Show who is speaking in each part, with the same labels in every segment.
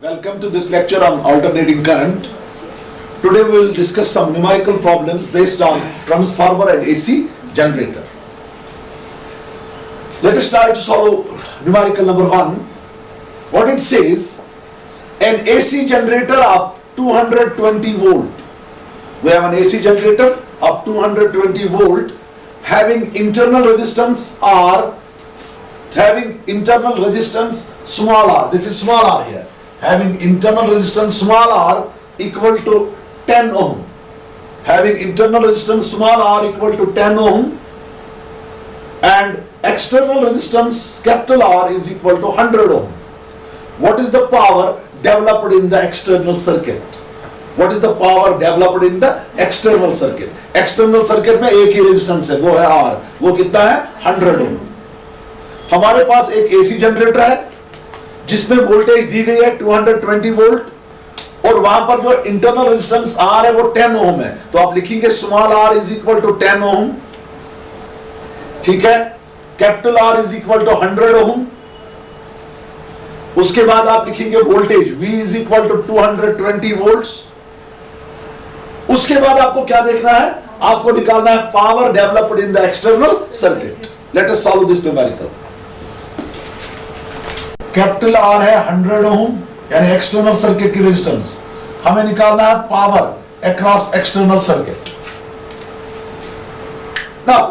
Speaker 1: Welcome to this lecture on alternating current. Today we will discuss some numerical problems based on transformer and AC generator. Let us try to solve numerical number 1. What it says, an AC generator of 220 volt. We have an AC generator of 220 volt having internal resistance R, having internal resistance small r. This is small r here. Having internal resistance small r equal to 10 ohm. Having internal resistance small r equal to 10 ohm and external resistance capital R is equal to 100 ohm. What is the power developed in the external circuit? What is the power developed in the external circuit? External circuit में एक ही resistance है, वो है R. वो कितना है? 100 ohm. हमारे पास एक AC जनरेटर है जिसमें वोल्टेज दी गई है 220 वोल्ट और वहां पर जो इंटरनल रेजिस्टेंस R है वो 10 ओम है. तो आप लिखेंगे small r is equal to 10 ohm. ठीक है. Capital R is equal to 100 ohm. उसके बाद आप लिखेंगे voltage V is equal to 220 volts. उसके बाद आपको क्या देखना है? आपको निकालना है power developed in the external circuit. Let us solve this numerical. Capital R है 100 ओम यानी एक्सटर्नल सर्किट की रेजिस्टेंस. हमें निकालना है power across external circuit. Now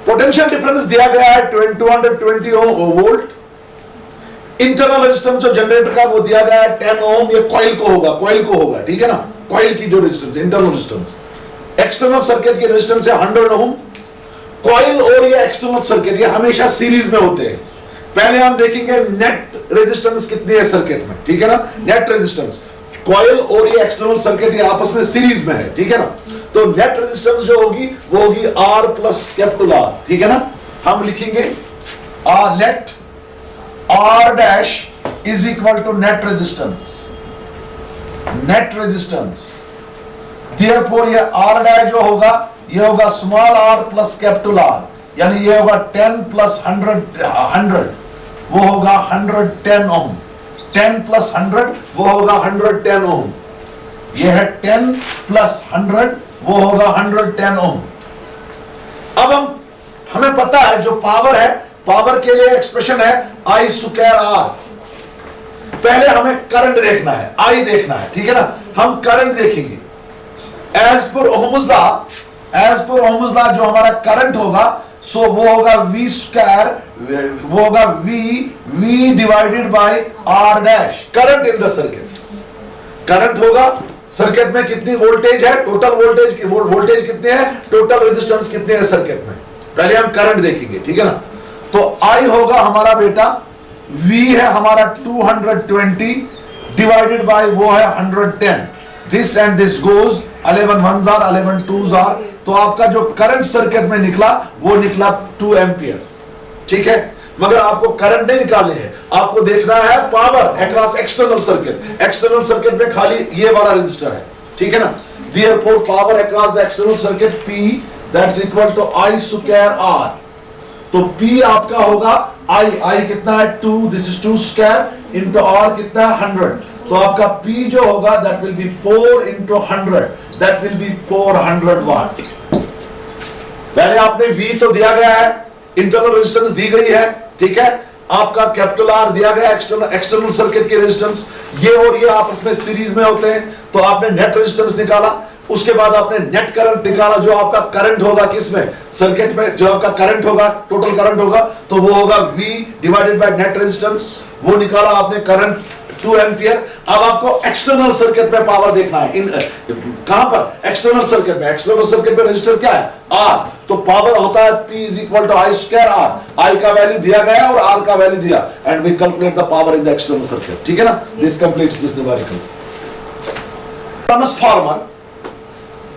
Speaker 1: potential difference दिया गया है 220 वोल्ट. इंटरनल रेजिस्टेंस जो जनरेटर का वो दिया गया है 10 ओम. ये कॉइल को होगा, ठीक है ना. कॉइल की जो resistance internal resistance. External circuit की रेजिस्टेंस है 100 ओम. कॉइल और ये एक्सटर्नल सर्किट ये हमेशा सीरीज में होते हैं. पहले हम देखेंगे नेट रेजिस्टेंस कितनी है सर्किट में, ठीक है ना. नेट रेजिस्टेंस कॉइल और ये एक्सटर्नल सर्किट ये आपस में सीरीज में है, ठीक है ना. तो नेट रेजिस्टेंस जो होगी वो होगी R प्लस कैपिटल R, ठीक है ना. हम लिखेंगे net R dash is equal to net resistance. Net resistance therefore ये R डैश जो होगा ये होगा small r plus capital R यानी ये होगा 10 प्लस 100 वो होगा 110 ओम. 10 प्लस 100 वो होगा 110 ओम. ये है 10 प्लस 100 वो होगा 110 ओम. अब हमें पता है जो पावर है, पावर के लिए एक्सप्रेशन है I स्क्वायर R. पहले हमें करंट देखना है, I देखना है, ठीक है ना. हम करंट देखेंगे एज पर ओहम्स लॉ जो हमारा करंट होगा सो वो होगा V स्क्वायर, वो होगा V divided by R dash. Current in the circuit. Current होगा सर्किट में कितनी वोल्टेज है, टोटल वोल्टेज कितने हैं, टोटल रेजिस्टेंस कितने हैं सर्किट में. पहले हम करंट देखेंगे, ठीक है ना. तो I होगा हमारा बेटा V है हमारा 220 डिवाइडेड बाय वो है 110. This and this goes 11 1s are 11 2s are. तो आपका जो करंट सर्किट में निकला वो निकला 2 एम्पियर, ठीक है. मगर आपको करंट नहीं निकालने हैं, आपको देखना है power across external circuit. External circuit में खाली ये वाला रेजिस्टर है, ठीक है ना. Therefore power across the external circuit P that's equal to I square R. तो P आपका होगा I कितना है 2, this is 2 square into R कितना है 100. तो आपका P जो होगा that will be 4 into 100 that will be 400 watt. पहले आपने V तो दिया गया है, इंटरनल रेजिस्टेंस दी गई है, ठीक है. आपका कैपिटल R दिया गया एक्सटर्नल सर्किट की रेजिस्टेंस. ये और ये आपस में सीरीज में होते हैं. तो आपने नेट रेजिस्टेंस निकाला. उसके बाद आपने नेट करंट निकाला. जो आपका करंट होगा किसमें, सर्किट में, जो आपका करंट होगा टोटल करंट होगा तो वो होगा V divided by net resistance. वो निकाला आपने करंट 2 एम्पियर. अब आपको एक्सटर्नल सर्किट में पावर देखना है. कहां पर, एक्सटर्नल सर्किट में. एक्सटर्नल सर्किट में रेजिस्टर क्या है R. तो पावर होता है P is equal to I square R. I का वैल्यू दिया गया और R का वैल्यू दिया and we calculate the power in the external circuit, ठीक है ना. This completes this numerical. Transformer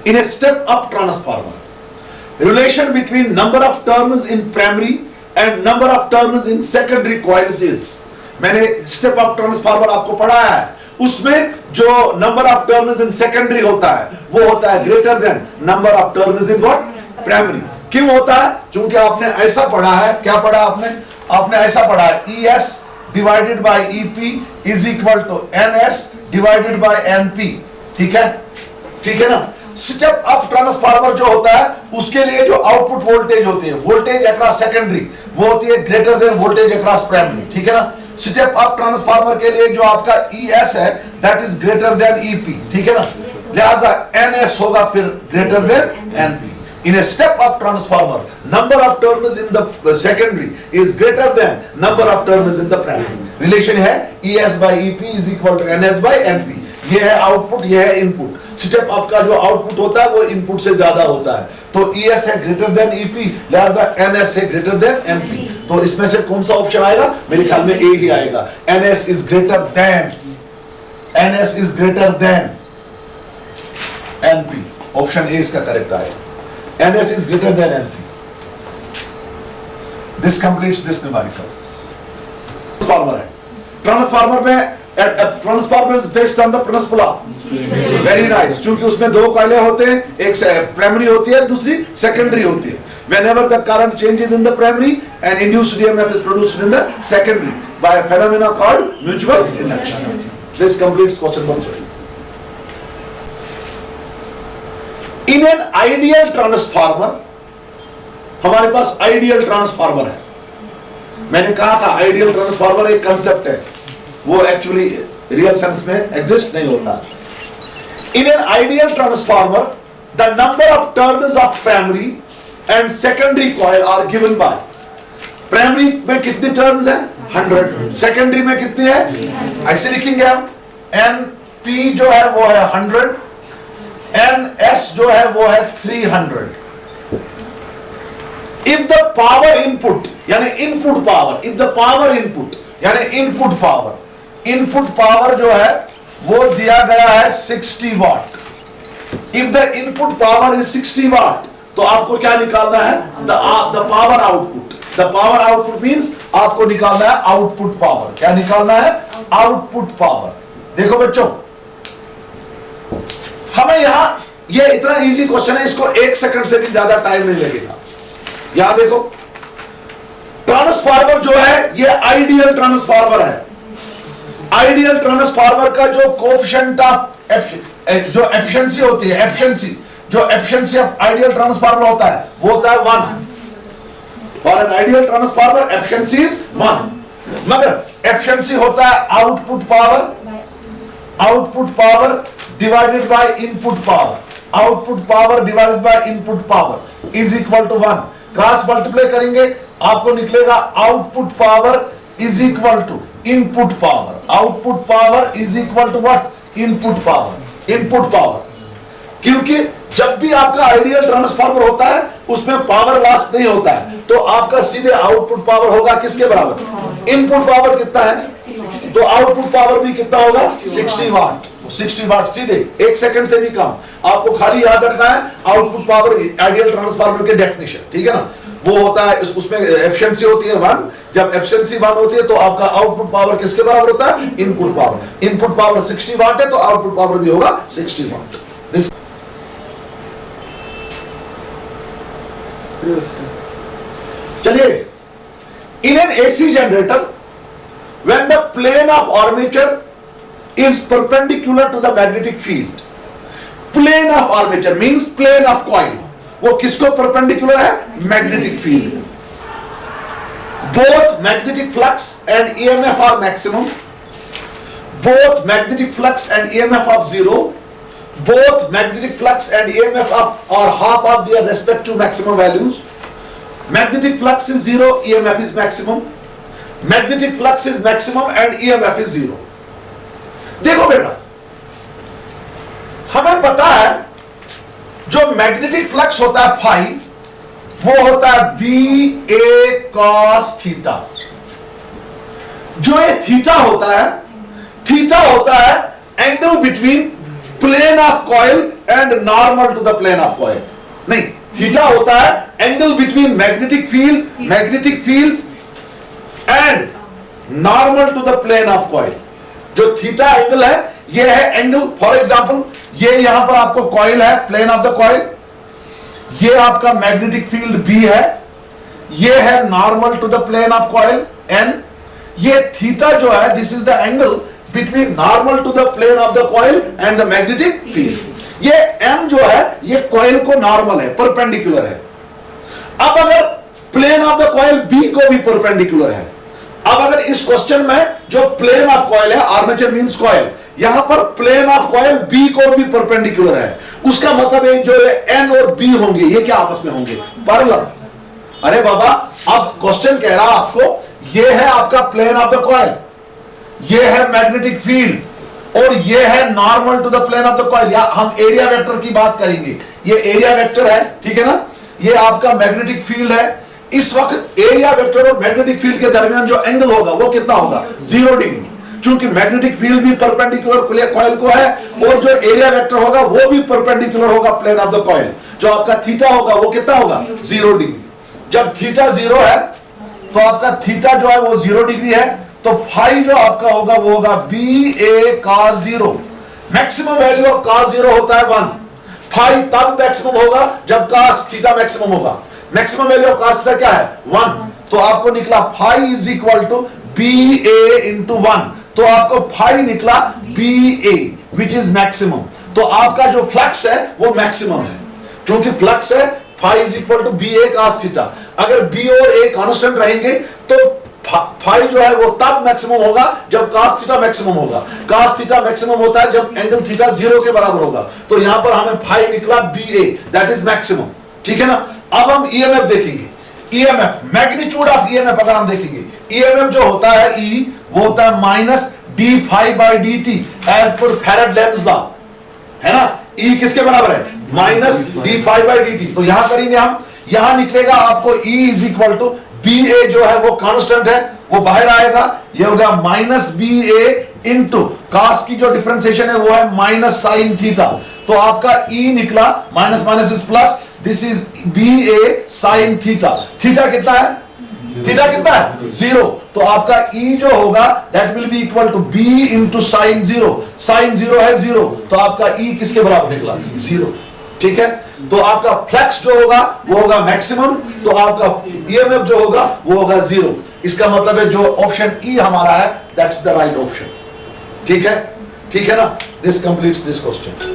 Speaker 1: in a step up transformer, relation between number of turns in primary and number of turns in secondary coils is. मैंने step up transformer आपको पढ़ाया है. उसमें जो number of turns in secondary होता है वो होता है greater than number of turns in what, primary. क्यों होता है? क्योंकि आपने ऐसा पढ़ा है, क्या पढ़ा आपने? आपने ऐसा पढ़ा है ES divided by EP is equal to NS divided by NP. ठीक है, ठीक है ना। स्टेप अप ट्रांसफार्मर जो होता है उसके लिए जो आउटपुट वोल्टेज होती है, वोल्टेज अक्रॉस सेकेंडरी, वो होती है greater than voltage across primary. ठीक है ना। स्टेप अप ट्रांसफार्मर के लिए जो आपका ईएस है that is greater than EP. ठीक है ना, लिहाजा एनएस होगा फिर greater than NP. In a step-up transformer, number of turns in the secondary is greater than number of turns in the primary. Relation है ES by EP is equal to NS by NP. ये है output, ये है input. Step up का जो output होता है वो इनपुट से ज्यादा होता है, तो ES है ग्रेटर देन EP, लिहाजा NS है ग्रेटर देन NP। तो इसमें से कौन सा ऑप्शन आएगा? मेरे ख्याल में A ही आएगा। NS is greater than, NS is greater than NP। Option A इसका करेक्ट आएगा। NS is greater than NP. This completes this numerical. Transformer है। ट्रांसफार्मर में transformer is based on the principle of very nice, क्योंकि उसमें दो कॉइलें होते हैं, एक प्राइमरी होती है, दूसरी सेकेंडरी होती है। Whenever the current changes in the primary, an induced EMF is produced in the secondary by a phenomena called mutual induction. This completes question number 3. In an ideal transformer, हमारे पास ideal transformer है। मैंने कहा था ideal transformer एक concept है, वो actually real sense में exist नहीं होता। In an ideal transformer the number of turns of primary and secondary coil are given by, primary में कितनी टर्न्स है? 100। सेकेंडरी में कितनी है? ऐसे लिखेंगे हम, एन पी जो है वो है 100, NS जो है वो है 300। If the power input यानी input power, if the power input यानी इनपुट पावर जो है वो दिया गया है 60 वाट। If the input power is 60 वाट, तो आपको क्या निकालना है? The power output। The power output means आपको निकालना है आउटपुट पावर। क्या निकालना है? Output power. देखो बच्चों, हमें यहां ये इतना इजी क्वेश्चन है, इसको 1 सेकंड से भी ज्यादा टाइम नहीं लगेगा। यहां देखो, ट्रांसफार्मर जो है ये आइडियल ट्रांसफार्मर है। आइडियल ट्रांसफार्मर का जो कोएफिशिएंट ऑफ जो एफिशिएंसी होती है, एफिशिएंसी ऑफ आइडियल ट्रांसफार्मर होता है वो होता है 1। For an ideal transformer efficiency is 1, मगर एफिशिएंसी होता है output power divided by input power. Output power divided by input power is equal to 1। Cross multiply करेंगे आपको निकलेगा output power is equal to input power. Output power is equal to what? Input power. क्योंकि जब भी आपका ideal transformer होता है उसमें पावर लॉस नहीं होता है, तो आपका सीधे आउटपुट पावर होगा किसके बराबर? इनपुट पावर कितना है? तो आउटपुट पावर भी कितना होगा? 60 वाट। 60 वाट सीधे 1 सेकंड से भी कम। आपको खाली याद रखना है आउटपुट पावर आइडियल ट्रांसफार्मर के डेफिनेशन। ठीक है ना, वो होता है उसमें एफिशिएंसी होती है 1। जब एफिशिएंसी 1 होती है तो आपका आउटपुट पावर किसके बराबर होता है? Input power. Input power 60 watt है तो आउटपुट पावर भी होगा 60 वाट। चलिए, in an AC generator when the plane of armature is perpendicular to the magnetic field. Plane of armature means plane of coil. वो किसको perpendicular है? Magnetic field. Both magnetic flux and EMF are maximum. Both magnetic flux and EMF of 0. Both magnetic flux and EMF are half of their respective maximum values. Magnetic flux is 0, EMF is maximum. Magnetic flux is maximum and EMF is 0. देखो बेटा, हमें पता है जो magnetic flux होता है phi, वो होता है BA cos थीटा। जो ये थीटा होता है angle between plane of coil and normal to the plane of coil. नहीं, थीटा होता है angle between magnetic field and normal to the plane of coil. जो थीटा एंगल है ये है एंगल, फॉर एग्जांपल ये यहां पर आपको कॉइल है, प्लेन ऑफ द कॉइल, ये आपका मैग्नेटिक फील्ड B है, ये है normal to the plane of coil N, ये थीटा जो है, this is the angle between normal to the plane of the coil and the magnetic field. ये M जो है ये कॉइल को नॉर्मल है, परपेंडिकुलर है। अब अगर plane of the coil B को भी परपेंडिकुलर है, अब अगर इस क्वेश्चन में जो प्लेन ऑफ कॉइल है, आर्मेचर मींस कॉइल, यहां पर प्लेन ऑफ कॉइल बी को भी परपेंडिकुलर है, उसका मतलब है जो एन और बी होंगे ये क्या आपस में होंगे, पैरेलल। अरे बाबा, अब क्वेश्चन कह रहा आपको ये है आपका प्लेन ऑफ द कॉइल, ये है मैग्नेटिक फील्ड और ये है normal to the plane of the coil. या हम एरिया वेक्टर की बात करेंगे, ये एरिया वेक्टर है, ठीक है ना, ये आपका मैग्नेटिक फील्ड है। इस वक्त एरिया वेक्टर और मैग्नेटिक फील्ड के दरमियान जो एंगल होगा वो कितना होगा, 0 डिग्री, क्योंकि मैग्नेटिक फील्ड भी परपेंडिकुलर कॉइल को है और जो एरिया वेक्टर होगा वो भी परपेंडिकुलर होगा प्लेन ऑफ द कॉइल। जो आपका थीटा होगा वो कितना होगा, 0 डिग्री। जब थीटा 0 है तो आपका थीटा जो है वो 0 डिग्री है, तो फाई जो आपका होगा वो होगा B A cos 0। Maximum value of cos 0 होता है 1। फाई तब मैक्सिमम होगा जब cos थीटा मैक्सिमम होगा। Maximum value of cos theta क्या है, 1। तो आपको निकला phi is equal to B A into 1, तो आपको फाई निकला B A which is maximum. तो आपका जो फ्लक्स है वो मैक्सिमम है, क्योंकि फ्लक्स है phi is equal to B A cos theta. अगर बी और ए कांस्टेंट रहेंगे तो फाई जो है वो तब मैक्सिमम होगा जब cos थीटा मैक्सिमम होगा। cos थीटा मैक्सिमम होता है जब एंगल थीटा 0 के बराबर होगा। तो यहां पर हमें फाई निकला B A, that is maximum, ठीक है ना। अब हम ईएमएफ देखेंगे, ईएमएफ मैग्नीट्यूड ऑफ ईएमएफ अगर हम देखेंगे, ईएमएफ जो होता है ई वो होता है minus D phi by D T as per Faraday Lenz law, है ना। ई किसके बराबर है, minus D phi by D T. तो यहां करेंगे हम, यहां निकलेगा आपको E is equal to B A जो है वो कांस्टेंट है, वो बाहर आएगा, ये होगा minus B A into cos की जो डिफरेंशिएशन है वो है माइनस साइन थीटा। तो आपका ई निकला, minus minus is plus, this is B A sine theta. Theta कितना है, थीटा कितना है, 0। तो आपका ई जो होगा that will be equal to B into sine 0। Sine 0 है 0, तो आपका ई किसके बराबर निकला, 0, ठीक है। तो आपका फ्लक्स जो होगा वो होगा मैक्सिमम, तो आपका ईएमएफ जो होगा वो होगा 0। इसका मतलब है जो ऑप्शन ई हमारा है दैट्स द राइट ऑप्शन, ठीक है, ठीक है ना। This completes this question.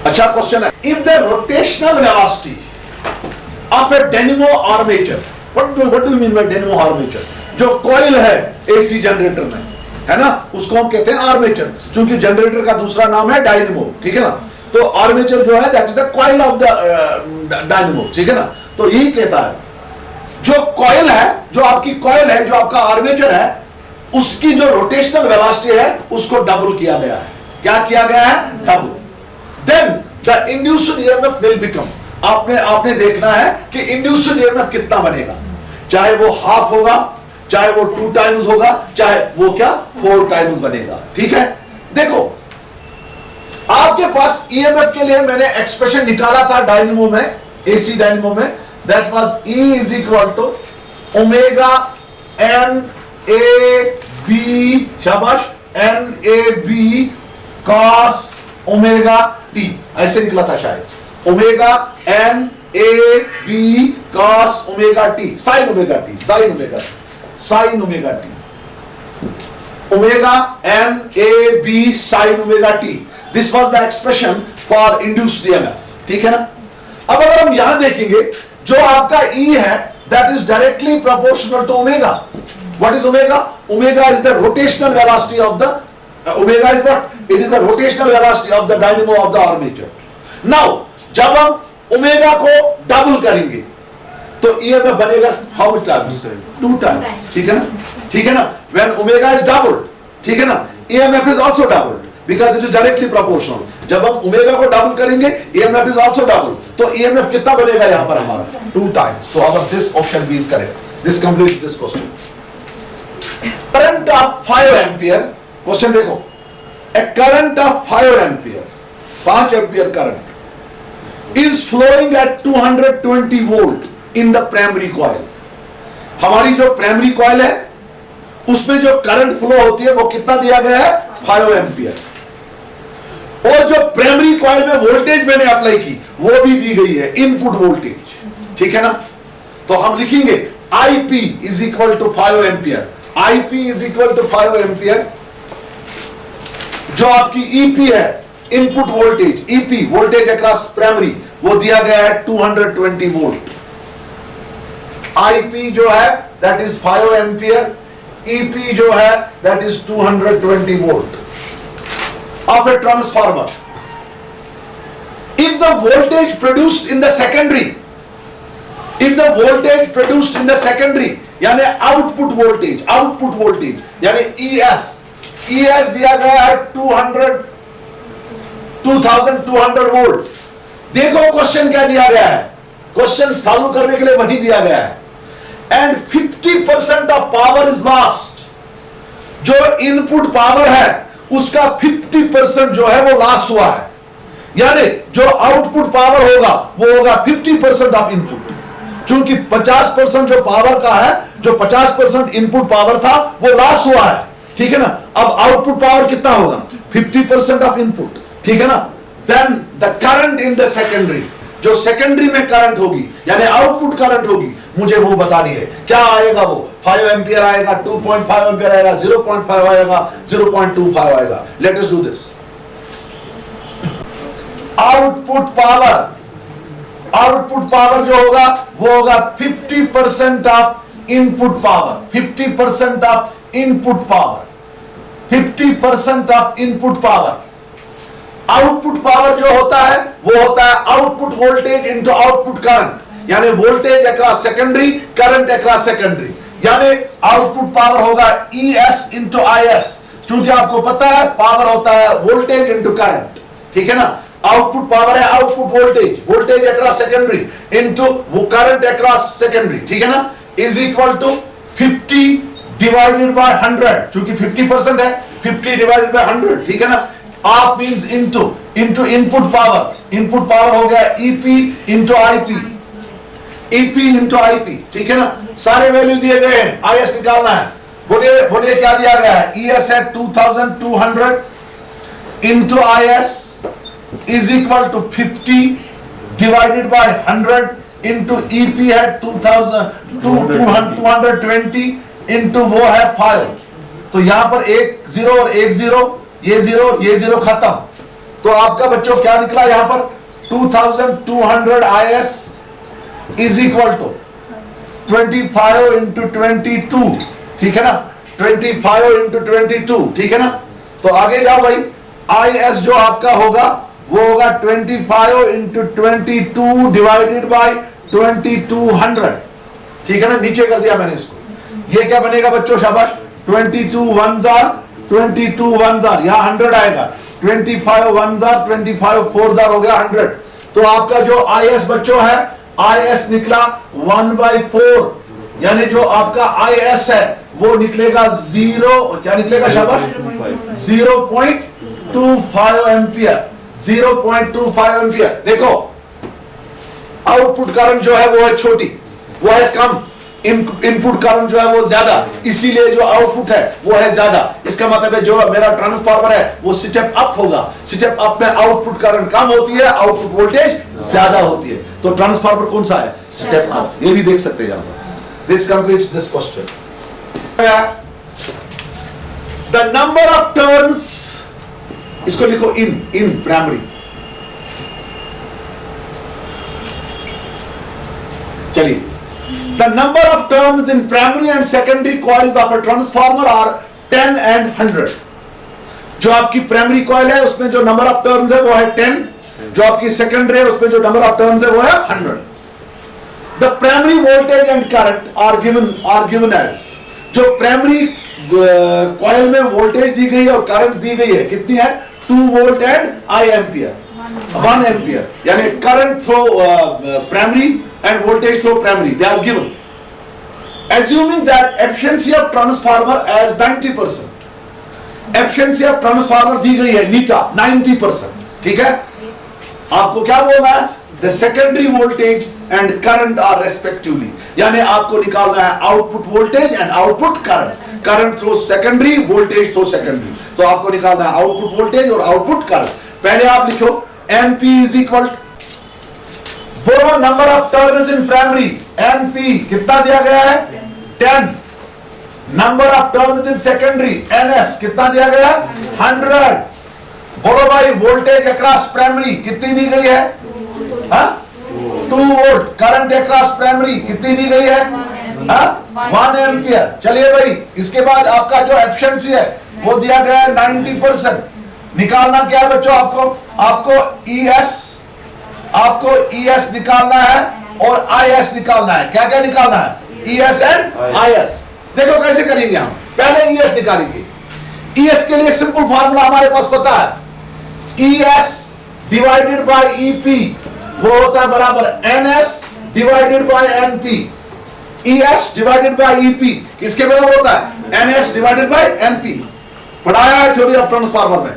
Speaker 1: अच्छा क्वेश्चन है, if the rotational velocity of A dynamo armature, what do you mean by dynamo armature, जो कॉइल है एसी जनरेटर में, है ना, उसको हम कहते हैं आर्मेचर, क्योंकि जनरेटर का दूसरा नाम है डायनेमो, ठीक है ना। तो आर्मेचर जो है that is the coil of the dynamo, ठीक है ना। तो यही कहता है जो कॉइल है, जो आपकी कॉइल है, जो आपका आर्मेचर है, उसकी जो रोटेशनल वेलोसिटी है उसको डबल किया गया है। क्या किया गया है, double. Then the induced EMF will become, आपने देखना है कि इंड्यूस्ड ईएमएफ कितना बनेगा, चाहे वो हाफ होगा, चाहे वो 2 टाइम्स होगा, चाहे वो क्या 4 टाइम्स बनेगा, ठीक है। देखो आपके पास ईएमएफ के लिए मैंने एक्सप्रेशन निकाला था डायनेमो में, एसी डायनेमो में, that was E is equal to omega N A B, शाबाश, N A B cos omega T, ऐसे निकला था शायद, omega N A B cos omega T, sine omega T, sine omega, sine omega T, omega N A B sine omega T. This was the expression for induced EMF, ठीक है ना। अब अगर हम यहां देखेंगे जो आपका E है that is directly proportional to omega. What is omega, omega is the rotational velocity of the, omega is what, it is the rotational velocity of the dynamo of the armature. Now जब हम omega को double करेंगे तो EMF बनेगा how much times, 2 times, ठीक है ना, ठीक है ना। व्हेन ओमेगा इज डबल, ठीक है ना, EMF is also double because it is directly proportional. जब हम ओमेगा को डबल करेंगे ईएमएफ इज आल्सो डबल, तो ईएमएफ कितना बनेगा यहां पर हमारा, 2 टाइम्स। तो अगर this option B is correct, this completes this question. Current of 5 ampere, question देखो, A current of 5 ampere, 5 ampere current is flowing at 220 volt in the primary coil. हमारी जो प्राइमरी कॉइल है उसमें जो करंट फ्लो होती है वो कितना दिया गया है, 5 एम्पियर। और जो प्राइमरी कॉइल में वोल्टेज मैंने अप्लाई की वो भी दी गई है, इनपुट वोल्टेज, ठीक है ना। तो हम लिखेंगे IP is equal to 5 ampere, IP is equal to 5 ampere. जो आपकी EP है, input voltage, EP voltage across primary, वो दिया गया है 220 वोल्ट। IP जो है दैट इज 5 एम्पियर, EP जो है that is 220 volt of a transformer. If the voltage produced in the secondary, if the voltage produced in the secondary, यानी output voltage यानी ES दिया गया है 2200 वोल्ट। देखो क्वेश्चन क्या दिया गया है, क्वेश्चन सॉल्व करने के लिए वही दिया गया है। And 50% of power is lost, जो इनपुट पावर है उसका 50% जो है वो लॉस हुआ है, यानी जो आउटपुट पावर होगा वो होगा 50% ऑफ इनपुट। चूंकि 50% जो पावर का है, जो 50% इनपुट पावर था वो लॉस हुआ है, ठीक है ना। अब आउटपुट पावर कितना होगा, 50% ऑफ इनपुट, ठीक है ना। Then the current in the secondary, जो सेकेंडरी में करंट होगी यानी आउटपुट करंट होगी, मुझे वो बतानी है। क्या आएगा वो, 5 एम्पियर आएगा, 2.5 एम्पियर आएगा, 0.5 आएगा, 0.25 आएगा। Let us do this. Output power जो होगा वो होगा 50% of input power, 50% of input power, 50% of input power. Output power जो होता है वो होता है output voltage into output current, यानी voltage across secondary, current across secondary, यानी आउटपुट पावर होगा ES इंटू IS। चूंकि आपको पता है पावर होता है वोल्टेज इंटू करंट, ठीक है ना। आउटपुट पावर है output voltage across secondary into वो करंट अक्रॉस सेकेंडरी, ठीक है ना, is equal to 50 divided by 100। चूंकि 50% है, 50 डिवाइडेड बाय 100, ठीक है ना। आप मींस इंटू इनपुट पावर हो गया EP into IP, EP into IP, ठीक है ना। सारे वैल्यू दिए गए हैं, IS निकालना है। बोलिए क्या दिया गया है, ES है 2200 into IS is equal to 50 divided by 100 into EP है 220 इंटू वो है 5। तो यहां पर एक 0 और एक 0, ये 0 खत्म। तो आपका बच्चों क्या निकला यहां पर, 2200 IS is equal to 25 into 22, ठीक है ना, 25 इंटू 22, ठीक है ना। तो आगे जाओ भाई, IS जो आपका होगा वो होगा 25 इंटू 22 डिवाइडेड बाय 2200, ठीक है ना। नीचे कर दिया मैंने इसको, ये क्या बनेगा बच्चों, शाबाश, 22 1s are 22 1s are, यहां 100 आएगा, 25 1s are 25 4s are हो गया 100। तो आपका जो IS बच्चों है, IS निकला 1/4, यानी जो आपका IS है वो निकलेगा 0, क्या निकलेगा शाबाश, 0.25 एम्पियर, 0.25 एम्पियर। देखो आउटपुट करंट जो है वो है छोटी, वो है कम, इनपुट करंट जो है वो ज्यादा, इसीलिए जो आउटपुट है वो है ज्यादा। इसका मतलब है जो मेरा ट्रांसफार्मर है वो स्टेप अप होगा, स्टेप अप में आउटपुट करंट कम होती है, आउटपुट वोल्टेज ज्यादा होती है। तो ट्रांसफार्मर कौन सा है, स्टेप अप। ये भी देख सकते हैं यहां पर। This completes this question. The number of turns, इसको लिखो इन प्राइमरी, चलिए। The number of turns in primary and secondary coils of a transformer are 10 and 100. जो आपकी प्राइमरी कॉइल है उसमें जो नंबर ऑफ टर्न्स है वो है 10, जो आपकी सेकेंडरी है उसमें जो नंबर ऑफ टर्न्स है वो है 100. The primary voltage and current are given as, जो प्राइमरी कॉइल में वोल्टेज दी गई है और करंट दी गई है, कितनी है, 2 वोल्ट एंड 1 एम्पियर, यानी current through primary and voltage through primary, they are given. Assuming that efficiency of transformer as 90%, efficiency of transformer दी गई है नीटा 90%, ठीक है। आपको क्या बोलना है, the secondary voltage and current are respectively, यानी आपको निकालना है output voltage and output current, current through secondary, voltage through secondary. तो आपको निकालना है आउटपुट वोल्टेज और आउटपुट करंट। पहले आप लिखो NP is equal to बोलो number of turns in primary, NP कितना दिया गया है 10। Number of turns in secondary NS कितना दिया गया 100। बोलो भाई वोल्टेज अक्रॉस प्राइमरी कितनी दी गई है 2 वोल्ट। करंट अक्रॉस प्राइमरी कितनी दी गई है 1 एम्पियर। चलिए भाई इसके बाद आपका जो एफिशिएंसी है वो दिया गया है 90%। निकालना क्या है बच्चों आपको ES निकालना है और IS निकालना है। क्या क्या निकालना है ES एंड IS। देखो कैसे करेंगे हम, पहले ES निकालेंगे। ES के लिए सिंपल फार्मूला हमारे पास पता है, ES डिवाइडेड बाय EP वो होता है बराबर NS divided by NP। ES divided by EP किसके बराबर होता है NS डिवाइडेड बाय NP। पढ़ाया है थ्योरी ऑफ ट्रांसफार्मर में।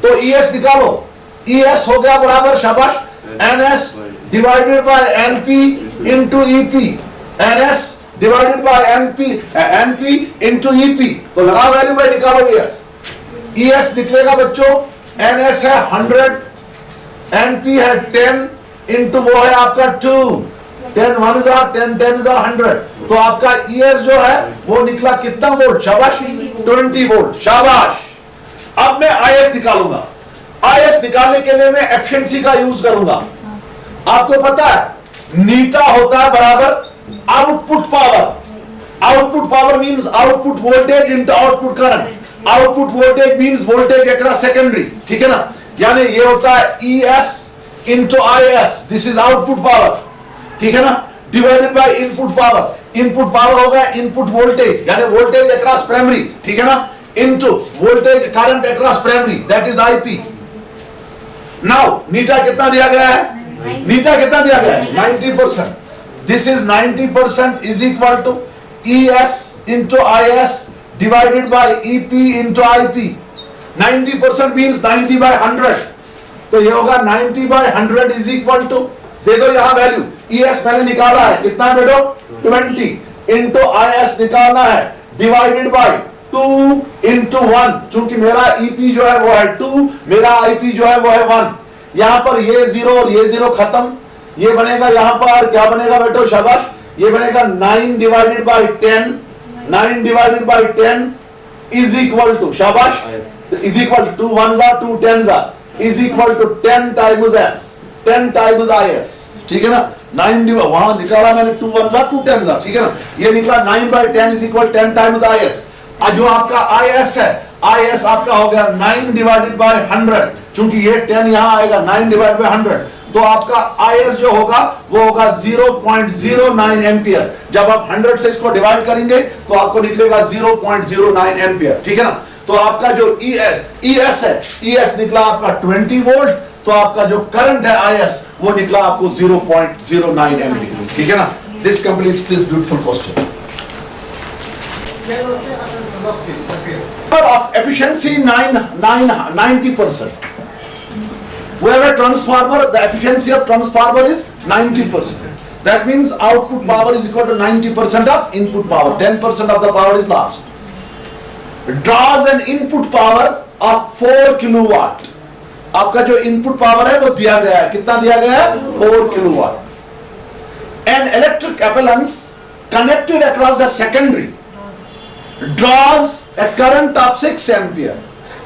Speaker 1: तो ES निकालो, ES हो गया बराबर शाबाश NS divided by NP into EP। NS divided by NP into EP। तो लगा वैल्यू में निकालो ES निकलेगा बच्चों, NS है 100, NP है 10 इंटू वो है आपका 2। 10 1 is 10, 10 is 100। तो आपका ES जो है वो निकला कितना वोल्ट शाबाश 20 वोल्ट शाबाश। अब मैं IS निकालूंगा। IS निकालने के लिए मैं एफिशिएंसी का यूज करूंगा। आपको पता है नीटा होता है बराबर output power. Output power means output voltage into output current. Output voltage means voltage across secondary, ठीक है ना। यानी ये होता है ES into IS, this is output power, ठीक है ना, divided by input power. Input power होगा इनपुट वोल्टेज यानी वोल्टेज अक्रॉस प्राइमरी, ठीक है ना, into voltage current across primary, that is IP। Now नीटा कितना दिया गया है, नीटा कितना दिया गया है 90%। This is 90% is equal to ES into IS divided by EP into IP। 90% means 90 by 100। तो ये होगा 90 बाय 100 इज इक्वल टू, देखो यहां वैल्यू ES मैंने निकाला है कितना बेटो 20 इंटू IS निकालना है डिवाइडेड बाय 2 इंटू 1। चूंकि मेरा EP जो है वो है 2, मेरा IP जो है वो है 1। यहां पर ये 0 और ये 0 खत्म, ये बनेगा यहां पर क्या बनेगा बेटो शाबाश, ये बनेगा 9 divided by 10। 9 divided by 10 is equal to शाबाश, is equal to 2 1s are 2 10s are is equal to 10 times S, 10 times IS, ठीक है ना। 9 वहां निकाला मैंने 2 1s are 2 10s are, ठीक है ना। ये निकला 9 by 10 is equal 10 times IS। आज जो आपका IS है, IS आपका हो गया 9 डिवाइडेड बाय 100। चूंकि ये 10 यहां आएगा 9 डिवाइडेड बाय 100, तो आपका IS जो होगा वो होगा 0.09 एम्पियर। जब आप 100 से इसको डिवाइड करेंगे तो आपको निकलेगा 0.09 एम्पियर, ठीक है ना। तो आपका जो ES है, ES निकला आपका 20 वोल्ट, तो आपका जो करंट है IS वो निकला आपको 0.09 एम्पियर, ठीक है ना। This completes this beautiful question. Efficiency 90%. We have a transformer, the efficiency of transformer is 90%. That means output power is equal to 90% of input power. 10% of the power is lost. Draws an input power of 4 kilowatt. आपका जो input power है वो दिया गया है, कितना दिया गया है 4 kilowatt. An electric apparatus connected across the secondary draws a current of 6 ampere।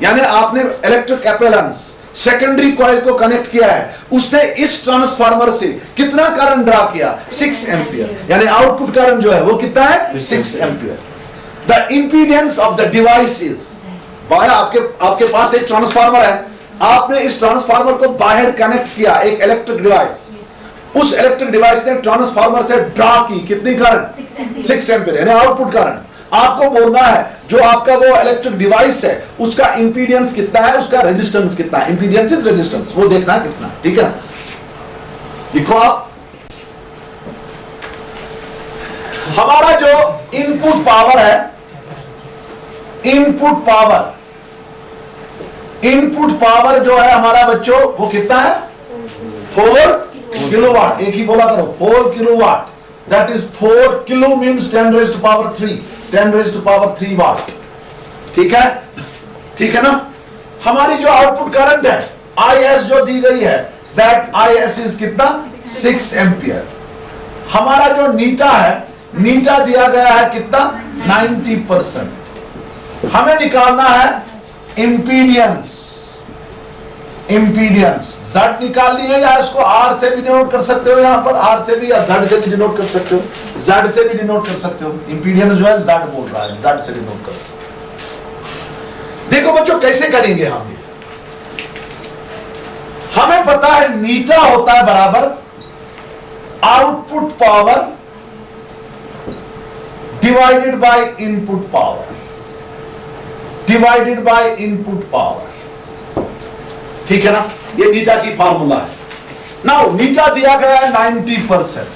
Speaker 1: यानी आपने इलेक्ट्रिक अपैरेंस सेकेंडरी कॉइल को कनेक्ट किया है, उसने इस ट्रांसफार्मर से कितना करंट ड्रा किया 6 एम्पियर। यानी आउटपुट करंट जो है वो कितना है 6 ampere. The impedance of the device is, आपके पास एक ट्रांसफार्मर है, आपने इस ट्रांसफार्मर को बाहर कनेक्ट किया एक इलेक्ट्रिक डिवाइस, उस इलेक्ट्रिक डिवाइस ने ट्रांसफार्मर से ड्रा की कितनी करंट 6 एम्पियर यानी आउटपुट करंट। आपको बोलना है जो आपका वो इलेक्ट्रिक डिवाइस है उसका इंपीडेंस कितना है, उसका रेजिस्टेंस कितना है, इंपीडेंस इज रेजिस्टेंस, वो देखना है कितना, ठीक है ना। देखो आप हमारा जो इनपुट पावर है, इनपुट पावर जो है हमारा बच्चों वो कितना है 4 किलोवाट। एक ही बोला करो 4 kilowatt, that is 4 kilo means 10 raised to power 3, 10 raised to power 3 वाट, ठीक है, ठीक है ना। हमारी जो आउटपुट करंट है IS जो दी गई है, दैट IS इज कितना 6 एम्पियर। हमारा जो नीटा है, नीटा दिया गया है कितना 90%। हमें निकालना है इंपीडियंस, इंपीडियंस Z निकालनी है, या इसको R से भी डिनोट कर सकते हो, यहां पर R से भी या Z से भी डिनोट कर सकते हो, Z से भी डिनोट कर सकते हो। इंपीडियंस जो है Z बोल रहा है, Z से डिनोट कर। देखो बच्चों कैसे करेंगे हम ये, हमें पता है नीटा होता है बराबर output power divided by input power, divided by input power, ठीक है ना। ये नीटा की फार्मूला है। नाउ नीटा दिया गया है 90%,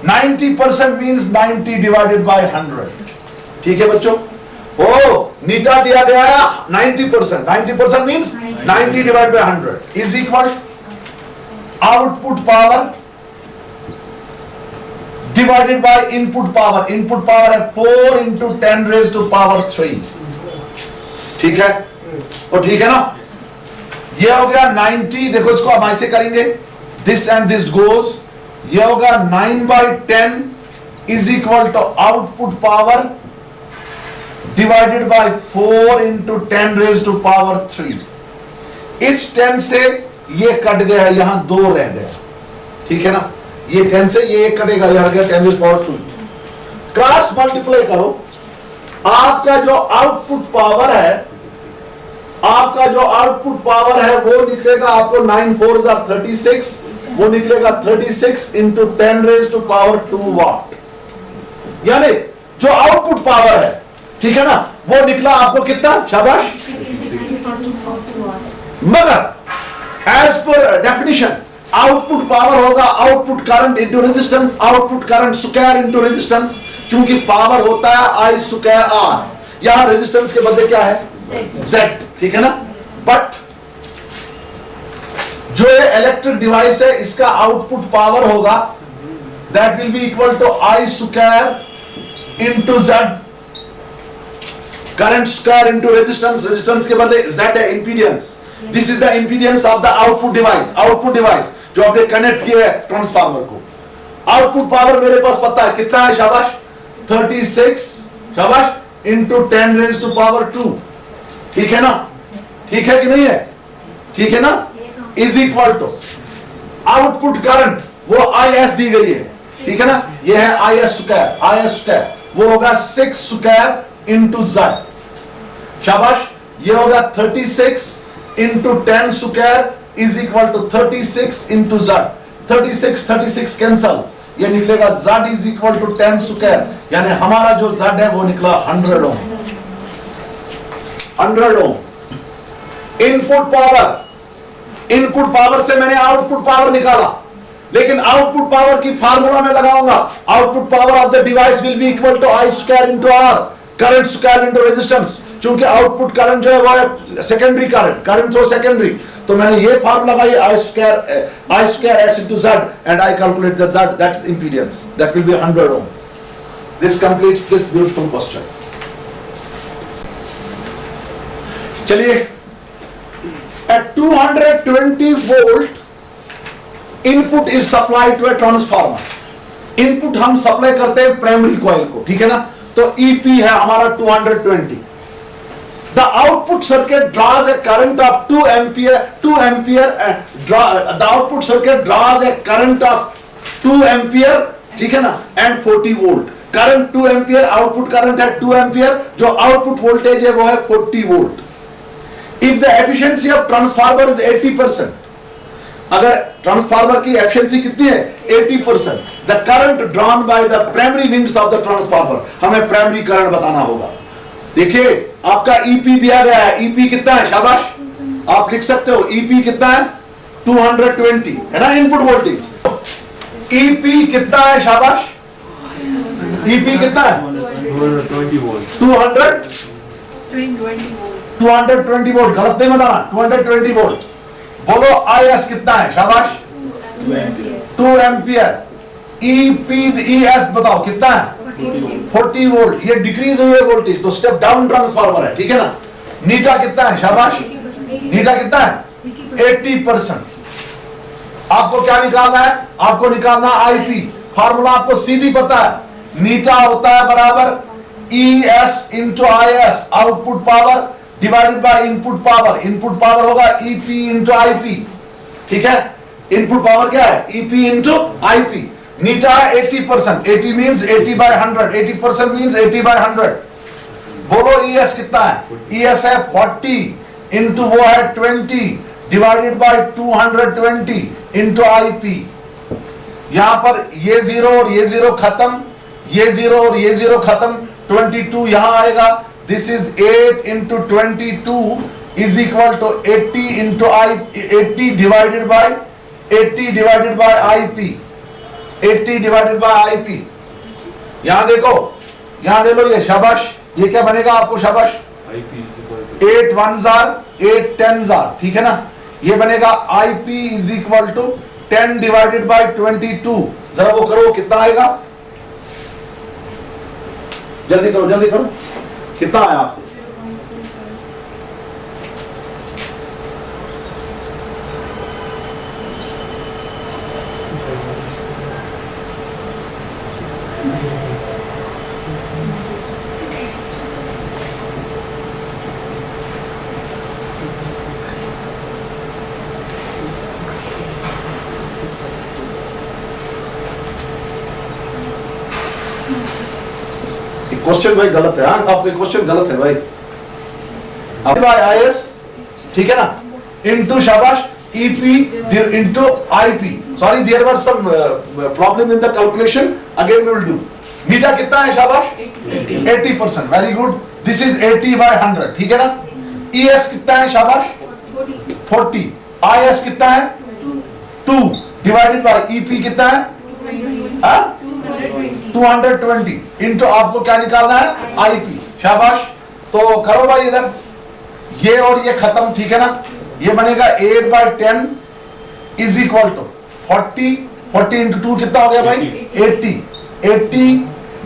Speaker 1: 90% मींस 90 डिवाइडेड बाय 100, ठीक है बच्चों। ओ नीटा दिया गया है 90%, 90% means 90 divided by 100 is equal output power divided by input power. Input power है 4 इंटू 10 रेज टू पावर 3, ठीक है। और ठीक है ना, ये हो गया 90। देखो इसको हम ऐसे करेंगे, दिस एंड दिस गोज, ये होगा 9/10 is equal to output power divided by 4 into 10 raise to power 3। इस 10 से ये कट गया, यहां 2 रह गया, ठीक है ना। ये 10 से ये एक कटेगा, यह गया 10 रेज पावर 2। क्रॉस मल्टीप्लाई करो, आपका जो आउटपुट पावर है, आपका जो आउटपुट पावर है वो निकलेगा आपको 9 4 36, वो निकलेगा 36 इंटू 10 रेज टू पावर 2 वाट। यानी जो आउटपुट पावर है, ठीक है ना, वो निकला आपको कितना, शाबाश। मगर as per definition output power होगा output current into resistance, output current square into resistance. चूंकि पावर होता है I स्क्वायर R, यहां रेजिस्टेंस के बदले क्या है Z, ठीक है ना। बट जो ये इलेक्ट्रिक डिवाइस है इसका आउटपुट पावर होगा that will be equal to I square into Z, current square into resistance, resistance के बदले Z है impedance. This is the impedance of the output device, output device जो आपने कनेक्ट किया है ट्रांसफार्मर को। आउटपुट पावर मेरे पास पता है कितना है, शाबाश 36, शाबाश, इंटू 10 रेज टू पावर 2, ठीक है ना, ठीक है कि नहीं है, ठीक है ना, is equal to output current वो IS दी गई है, ठीक है ना, ये है IS स्क्वायर, IS स्क्वायर वो होगा 6 स्क्वायर इंटू Z, शाबाश। ये होगा 36 into 10 square is equal to 36 into Z, 36 cancel, ये निकलेगा Z is equal to 10 square, यानी हमारा जो Z है वो निकला 100 ओम, 100 ओम। इनपुट पावर से मैंने आउटपुट पावर निकाला, लेकिन आउटपुट पावर की फार्मूला में लगाऊंगा, output power of the device will be equal to I square into R, current square into resistance. चूंकि आउटपुट करंट जो है वो है secondary current, current through secondary, तो मैंने ये फार्मूला लगाई I square S into Z and I calculate the Z, that's impedance, that will be 100 ohm. This completes this beautiful question. चलिए, at 220 volt input is supplied to a transformer. Input हम supply करते हैं primary coil को, ठीक है ना, तो EP है हमारा 220। The output circuit draws a current of 2 ampere, the output circuit draws a current of 2 ampere, ठीक है ना, and 40 volt. Current 2 ampere, output current है 2 एम्पियर, जो आउटपुट वोल्टेज है वो है 40 volt. If the efficiency of transformer is 80%, अगर transformer की एफिशिएंसी कितनी है 80%, the current drawn by the primary wings of the transformer, हमें प्राइमरी करंट बताना होगा। देखिए आपका ईपी दिया गया है, ईपी कितना है, शाबाश आप लिख सकते हो, ईपी कितना है 220 है ना, इनपुट वोल्टेज। ईपी कितना है, शाबाश, ईपी कितना है 220 वोल्ट, गलत नहीं बताना, 220 वोल्ट। बोलो आईएस कितना है, शाबाश 2 एम्पियर। ईएस बताओ कितना है 40 वोल्ट, ये डिक्रीज हुई है वोल्टेज, तो स्टेप डाउन ट्रांसफार्मर है, ठीक है ना। नीटा कितना है, शाबाश, नीटा कितना है 80%। आपको क्या निकालना है, आपको निकालना आईपी, फार्मूला आपको सीधी पता है, नीटा होता है बराबर ES into IS, output power divided by input power. Input power होगा EP इंटू IP, ठीक है। इनपुट पावर क्या है? EP into IP। नीटा है 80%, 80 मीन्स 80 बाय 100, 80% मीन्स 80 बाय 100। बोलो ES कितना है? ES है 40 इंटू वो है 20 डिवाइडेड बाय 220 इंटू IP। यहां पर ये जीरो और ये जीरो खत्म, ये जीरो और ये जीरो खत्म, 22 यहां आएगा। This is 8 into 22 is equal to 80 into 80 divided by 80 divided by IP, 80 divided by IP। यहां देखो, यहां ले लो ये, शाबाश। ये क्या बनेगा आपको? शाबाश। 8 1s are 8 10s are, ठीक है ना। ये बनेगा IP is equal to 10 divided by 22। जरा वो करो, कितना आएगा? जल्दी करो, जल्दी करो, कितना आया आपको? क्वेश्चन भाई गलत है, आपके क्वेश्चन गलत है भाई। IS, ठीक है ना, इनटू शाबाश EP into IP। Sorry, there was some problem in the calculation, again we will do. मीटा कितना है? शाबाश 80%, very good. This is 80 by 100, ठीक है ना। ES कितना है? शाबाश 40। IS कितना है? 2 डिवाइडेड बाय EP कितना है? 220 इंटू आपको क्या निकालना है? IP। शाबाश। तो करो भाई इधर, ये और ये खत्म, ठीक है ना। ये बनेगा 8 by 10 is equal to 40, 40 into 2 कितना हो गया भाई? 80, 80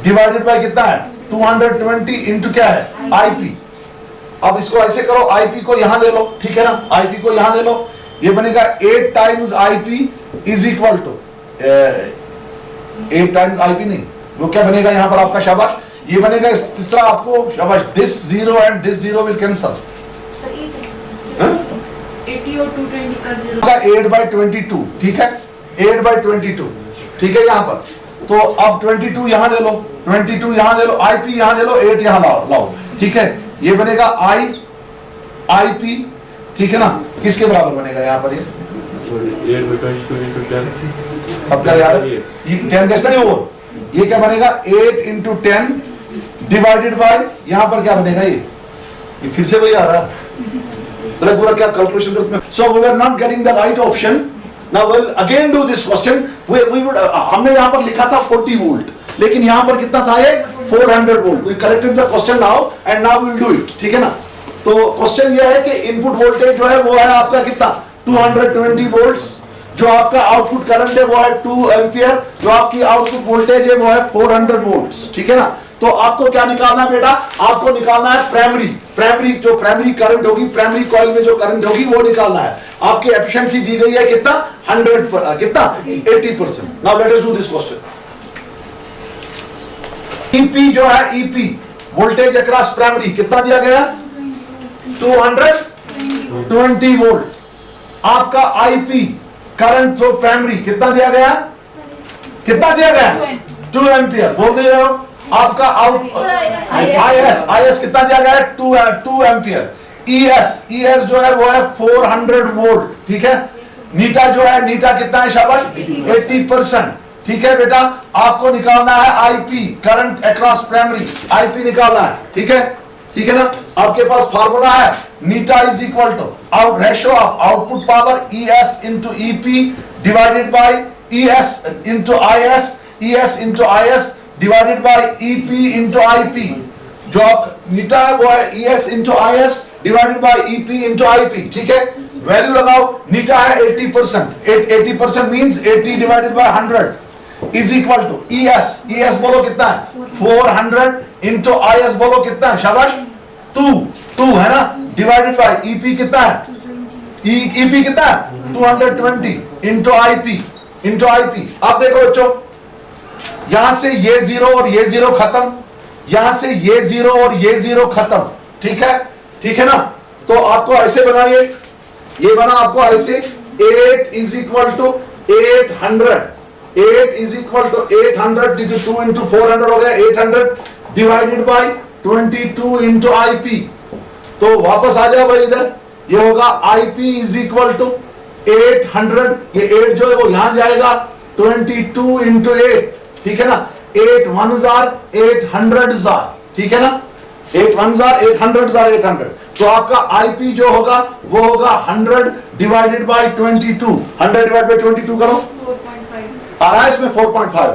Speaker 1: डिवाइडेड बाय कितना है? 220 इंटू क्या है? IP। अब इसको ऐसे करो, IP को यहां ले लो, ठीक है ना, IP को यहां ले लो। ये बनेगा 8 times IP is equal to 8 times IP नहीं, वो क्या बनेगा यहां पर आपका? शाबाश। ये बनेगा इस तरह आपको, शाबाश। This 0 and this 0 will cancel.
Speaker 2: 80 और 220 का 0
Speaker 1: 8 बाय 22, ठीक है, 8 बाय 22, ठीक है। यहां पर तो अब 22 यहां ले लो, 22 यहां ले लो, IP यहां ले लो, 8 यहां लाओ, ठीक है। ये बनेगा IP, ठीक है ना। किसके बराबर बनेगा यहां पर? ये
Speaker 3: 8 by 22 into 10।
Speaker 1: अब क्या यार, ये 10 कैसे नहीं हो? ये क्या बनेगा? 8 इंटू 10 डिवाइडेड बाय, यहां पर क्या बनेगा? ये फिर से वही आ रहा है, पूरा क्या कैलकुलेशन कर उसमें। So we are not getting the right option. Now will again do this question. We would, हमने यहां पर लिखा था 40 वोल्ट, लेकिन यहां पर कितना था? ये 400 volt. We corrected the question now and now we will do it, ठीक है ना। तो क्वेश्चन ये है कि इनपुट वोल्टेज जो है वो है आपका कितना? 220 वोल्ट्स। जो आपका आउटपुट करंट है वो है 2 एम्पियर। जो आपकी आउटपुट वोल्टेज है वो है 400 वोल्ट्स, ठीक है ना। तो आपको क्या निकालना है बेटा? आपको निकालना है प्राइमरी जो प्राइमरी करंट होगी, प्राइमरी कॉइल में जो करंट होगी वो निकालना है। आपकी एफिशिएंसी दी गई है कितना? 100 पर, कितना? 80%। Now let us do this question. EP जो है, EP वोल्टेज अक्रॉस प्राइमरी कितना दिया गया? 220 वोल्ट। आपका IP करंट थ्रू प्राइमरी कितना दिया गया? कितना दिया गया? 2 एम्पियर। बोल दे रहे हो। आपका IS कितना दिया गया है? 2 एम्पियर। ES जो है वो है 400 वोल्ट, ठीक है। नीटा जो है, नीटा कितना है? शाबाश 80%, ठीक है बेटा। आपको निकालना है IP current across primary, IP निकालना है, ठीक है, ठीक है ना। आपके पास फार्मूला है, नीटा is equal to out ratio of output power ES into EP divided by ES into IS, ES into IS divided by EP into IP। जो आप नीटा है वो है ES into IS divided by EP into IP, ठीक है। Value लगाओ। नीटा है 80%, 80% means 80 divided by 100 is equal to ES बोलो कितना है? 400 इंटू IS बोलो कितना है? शाबाश 2 है ना, डिवाइडेड बाय EP कितना है? EP कितना है? 220 इंटू IP। आप देखो बच्चों, यहां से ये जीरो और ये जीरो खत्म, यहां से ये जीरो और ये जीरो खत्म, ठीक है ना। तो आपको ऐसे बनाइए, ये बना आपको ऐसे 8 is equal to 800, 8 is equal to 800 2 into 400 हो गया 800 डिवाइडेड बाई 22 इंटू IP। तो वापस आ जाओ भाई इधर, ये होगा IP इज इक्वल टू 800, ये 8 जो है वो यहां जाएगा 22 इंटू 8, ठीक है ना। 8 1 जार 800 जार, ठीक है ना। 8 1 जार 800 जार 800। तो आपका IP जो होगा वो होगा 100 डिवाइडेड बाई 22, 100 डिवाइड बाई 22 करो,
Speaker 2: 4.5
Speaker 1: आ रहा है इसमें 4.5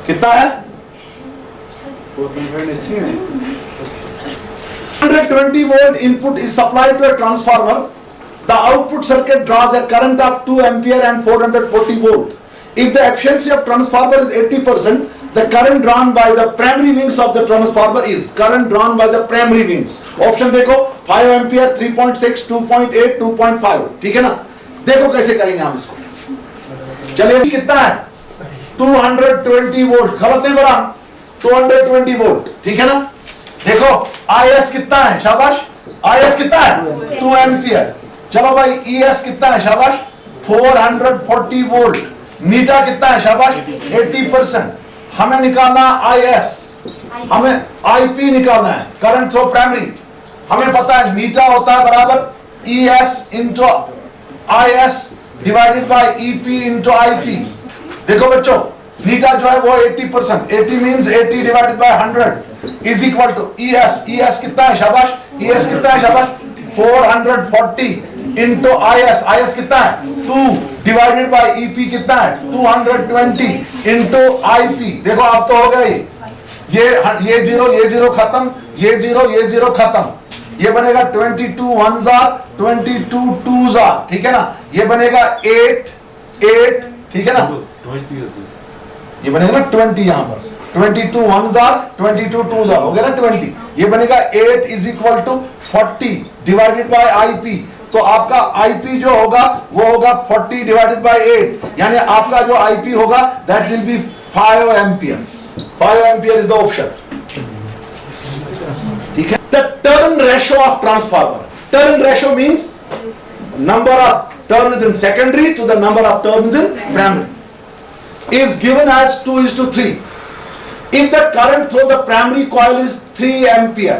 Speaker 1: कितना है 120 volt input is supplied to a transformer. The output circuit draws a current of 2 ampere and 440 volt. If the efficiency of transformer is 80%, the current drawn by the primary wings of the transformer is current drawn by the primary wings. Option देखो 5 ampere, 3.6, 2.8, 2.5, ठीक है ना। देखो कैसे करेंगे हम इसको। चलिए कितना है 220 वोल्ट, गलत नहीं बना 220 वोल्ट, ठीक है ना। देखो IS कितना है, शाबाश। IS कितना है 2 एम्पियर। चलो भाई ES कितना है, शाबाश 440 वोल्ट। नीटा कितना है, शाबाश 80%। हमें निकालना IS, हमें IP निकालना है, करंट थ्रू प्राइमरी। हमें पता है नीटा होता है बराबर ES into IS divided by EP into IP। देखो बच्चों नीटा जो है वो 80%, 80 means 80 divided by 100 is equal to ES। ES कितना है, शाबाश ES कितना है, शाबाश 440 इंटू IS कितना है 2 डिवाइडेड बाय EP कितना है 220 इंटू IP। देखो अब तो हो गई ये जीरो खत्म, ये जीरो खत्म, ये बनेगा 22 1 जार 22 2 जार, ठीक है ना। ये बनेगा 8 8, ठीक है ना। ये बनेगा ना 20, यहां पर 22 1 जार 22 2 जार हो गया ना 20। ये बनेगा 8 is equal to 40 divided by IP। तो आपका IP जो होगा वो होगा 40 डिवाइडेड बाय 8, यानी आपका जो IP होगा that will be 5 ampere. 5 ampere is the option, ठीक है। The turn ratio of transformer, turn ratio means number of turns in secondary to the number of turns in primary is given as 2:3. If the current through the primary coil is 3 ampere,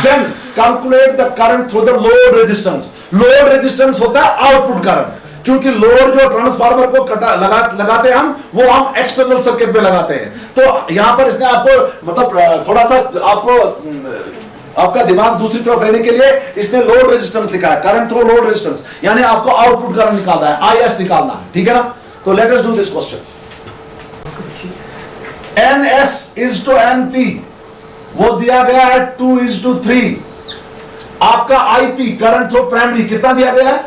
Speaker 1: then calculate the current through the load resistance. Load resistance होता है output current, क्योंकि load जो transformer को लगाते हैं वो हम external circuit पे लगाते हैं। तो यहां पर इसने आपको मतलब थोड़ा सा आपको आपका दिमाग दूसरी तरफ लेने के लिए इसने लोड रेजिस्टेंस लिखा है, करंट थ्रू लोड रेजिस्टेंस, यानी आपको आउटपुट करंट निकालना है, IS निकालना है, ठीक है ना। तो late us do this question. NS is to NP वो दिया गया है 2:3। आपका IP करंट थ्रू प्राइमरी कितना दिया गया है,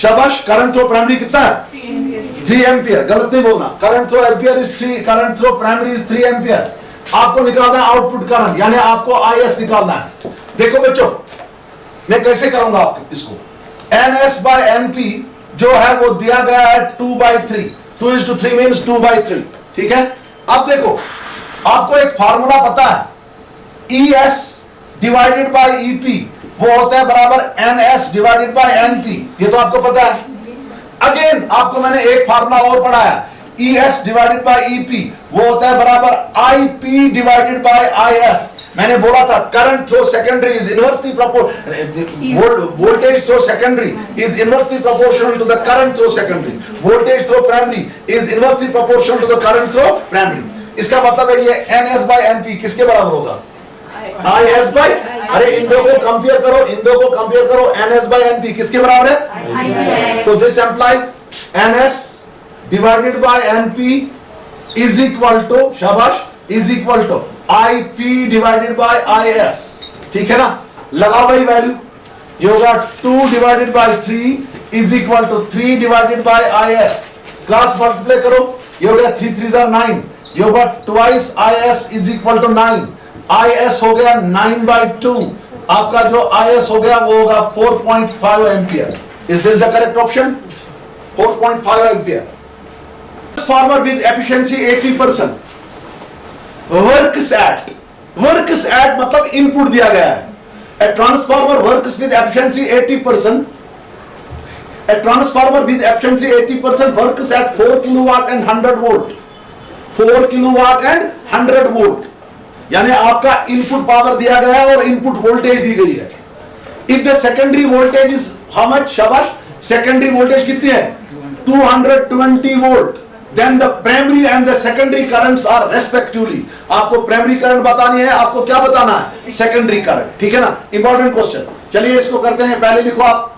Speaker 1: शाबाश करंट थ्रू प्राइमरी कितना है 3 एम्पियर, गलत नहीं बोलना। Current through ampere is 3, current through primary is 3 ampere. आपको निकालना है आउटपुट करंट, यानी आपको IS निकालना है। देखो बच्चों मैं कैसे करूंगा आपको इसको। NS बाय NP जो है वो दिया गया है 2/3, 2:3 मींस 2/3, ठीक है। अब देखो आपको एक फार्मूला पता है, ES डिवाइडेड बाय EP वो होता है बराबर NS डिवाइडेड बाय NP, ये तो आपको पता है। अगेन आपको मैंने एक फार्मूला और पढ़ाया, ES डिवाइडेड बाय EP वो होता है बराबर IP डिवाइडेड बाय IS। मैंने बोला था current through secondary is inversely voltage through secondary is inversely proportional to the current through secondary, voltage through primary is inversely proportional to the current through primary. इसका मतलब है ये NS bye NP किसके बराबर होगा, IS बाय, अरे इन दो को कंपेयर करो, इन दो को कंपेयर करो, NS बाय NP किसके बराबर है, तो this implies NS divided by NP is equal to, शाबाश, is equal to IP divided by IS, ठीक है ना। लगाओ भाई वैल्यू, ये होगा 2 divided by 3 is equal to 3 divided by IS। Cross multiply करो, ये हो गया 3 3 जार 9, ये होगा twice IS is equal to 9। IS हो गया 9/2, आपका जो IS हो गया वो होगा 4.5 ampere. Is this the correct option, 4.5 ampere. Transformer with efficiency 80%, works at मतलब इनपुट दिया गया है। A transformer works with efficiency 80%. A transformer with efficiency 80% works at 4 kilowatt and 100 volt. 4 kilowatt and 100 volt. यानी आपका इनपुट पावर दिया गया है और इनपुट वोल्टेज दी गई है। If the secondary voltage is how much? शाबाश, secondary voltage कितनी है? 220 volt. Then the primary and the secondary currents are respectively. आपको प्राइमरी करंट बतानी है, आपको क्या बताना है? सेकेंडरी करंट, ठीक है ना? Important question. चलिए इसको करते हैं। पहले लिखो आप,